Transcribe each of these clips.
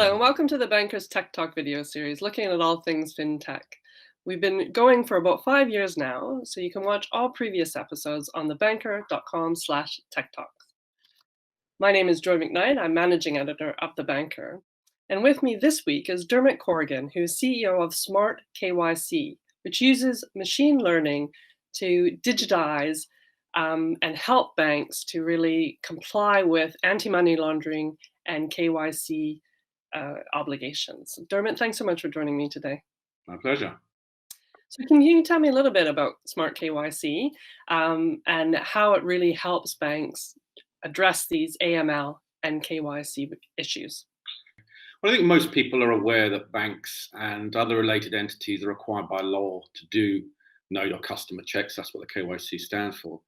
Hello and welcome to the Bankers Tech Talk video series, looking at all things fintech. We've been going for about 5 years now, so you can watch all previous episodes on thebanker.com/techtalks. My name is Joy Macknight, I'm managing editor of The Banker. And with me this week is Dermot Corrigan, who's CEO of smartKYC, which uses machine learning to digitize and help banks to really comply with anti-money laundering and KYC obligations. Dermot, thanks so much for joining me today. My pleasure. So can you tell me a little bit about smartKYC and how it really helps banks address these AML and KYC issues? Well, I think most people are aware that banks and other related entities are required by law to do know your customer checks. That's what the KYC stands for.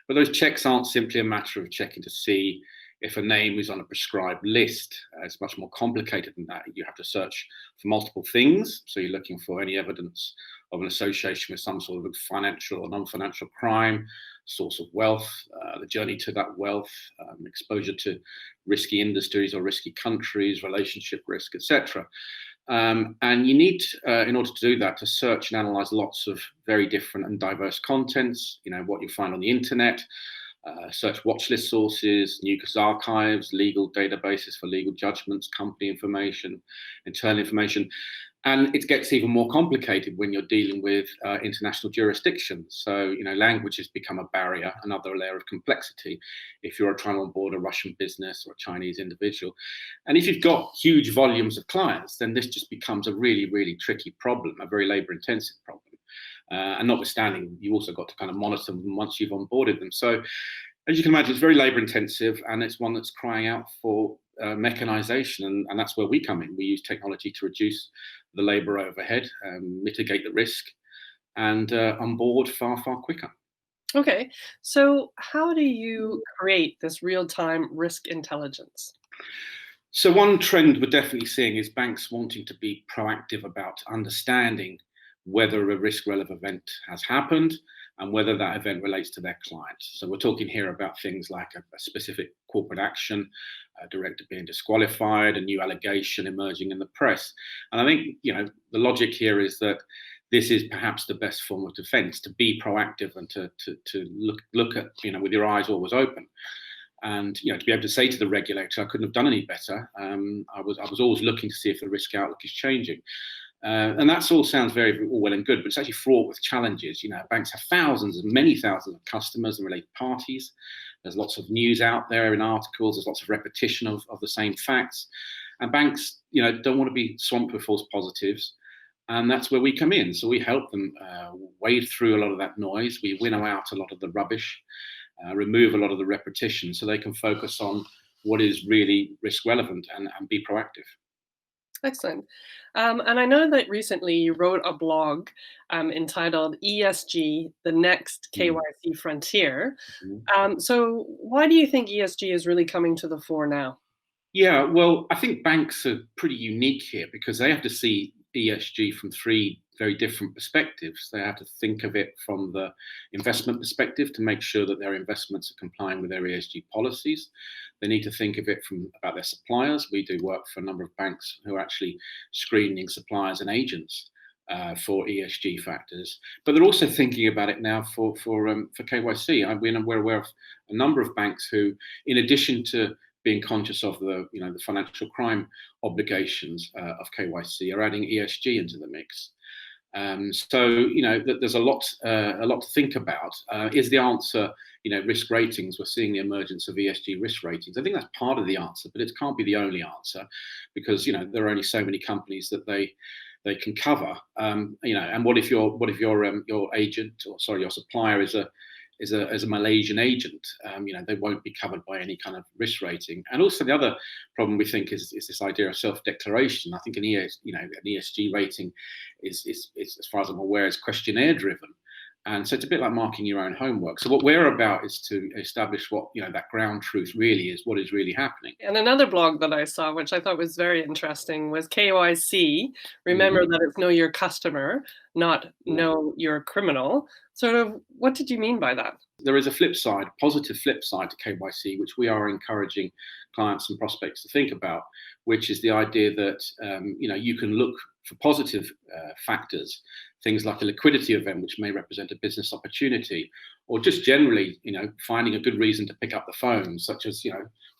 But those checks aren't simply a matter of checking to see if a name is on a prescribed list. It's much more complicated than that. You have to search for multiple things. So you're looking for any evidence of an association with some sort of financial or non-financial crime, source of wealth, the journey to that wealth, exposure to risky industries or risky countries, relationship risk, etc. And you need, in order to do that, to search and analyze lots of very different and diverse contents, what you find on the internet, search watch list sources, news archives, legal databases for legal judgments, company information, internal information. And it gets even more complicated when you're dealing with international jurisdictions. So, language has become a barrier, another layer of complexity if you're trying to onboard a Russian business or a Chinese individual. And if you've got huge volumes of clients, then this just becomes a really, really tricky problem, a very labor-intensive problem. And notwithstanding, you also got to kind of monitor them once you've onboarded them. So, as you can imagine, it's very labor-intensive, and it's one that's crying out for mechanization, and that's where we come in. We use technology to reduce the labor overhead, mitigate the risk, and onboard far, far quicker. Okay, so how do you create this real-time risk intelligence? So one trend we're definitely seeing is banks wanting to be proactive about understanding whether a risk-relevant event has happened and whether that event relates to their clients. So we're talking here about things like a specific corporate action, a director being disqualified, a new allegation emerging in the press. And I think, the logic here is that this is perhaps the best form of defense, to be proactive and to look at, with your eyes always open. And to be able to say to the regulator, I couldn't have done any better. I was always looking to see if the risk outlook is changing. And that's all sounds very all well and good, but it's actually fraught with challenges. Banks have many thousands of customers and related parties. There's lots of news out there in articles. There's lots of repetition of the same facts. And banks, don't want to be swamped with false positives. And that's where we come in. So we help them wade through a lot of that noise. We winnow out a lot of the rubbish, remove a lot of the repetition, so they can focus on what is really risk relevant and be proactive. Excellent. And I know that recently you wrote a blog entitled ESG, the Next KYC Frontier. So why do you think ESG is really coming to the fore now? Yeah, well, I think banks are pretty unique here because they have to see ESG from three very different perspectives. They have to think of it from the investment perspective to make sure that their investments are complying with their ESG policies. They need to think of it about their suppliers. We do work for a number of banks who are actually screening suppliers and agents for ESG factors. But they're also thinking about it now for KYC. We're aware of a number of banks who, in addition to being conscious of the financial crime obligations of KYC, are adding ESG into the mix. So there's a lot to think about. Is the answer risk ratings? We're seeing the emergence of ESG risk ratings. I think that's part of the answer, but it can't be the only answer because there are only so many companies that they can cover. And what if your agent your supplier is a Malaysian agent? They won't be covered by any kind of risk rating. And also the other problem we think is this idea of self-declaration. I think an ESG rating is, as far as I'm aware, is questionnaire driven. And so it's a bit like marking your own homework. So what we're about is to establish what, that ground truth really is, what is really happening. And another blog that I saw, which I thought was very interesting, was KYC. Remember that it's know your customer, not know your criminal. Sort of, what did you mean by that? There is a flip side, positive flip side to KYC, which we are encouraging clients and prospects to think about, which is the idea that you can look for positive factors, things like a liquidity event, which may represent a business opportunity, or just generally, finding a good reason to pick up the phone, such as,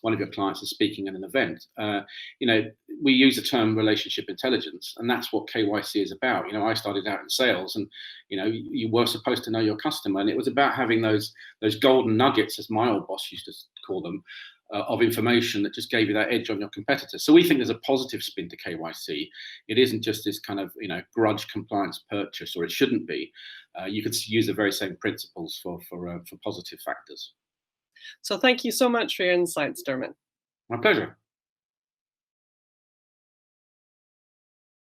one of your clients is speaking at an event. We use the term relationship intelligence, and that's what KYC is about. I started out in sales, and you were supposed to know your customer, and it was about having those golden nuggets, as my old boss used to call them, of information that just gave you that edge on your competitors. So we think there's a positive spin to KYC. It isn't just this kind of grudge compliance purchase, or it shouldn't be. You could use the very same principles for positive factors. So thank you so much for your insights, Dermot. My pleasure.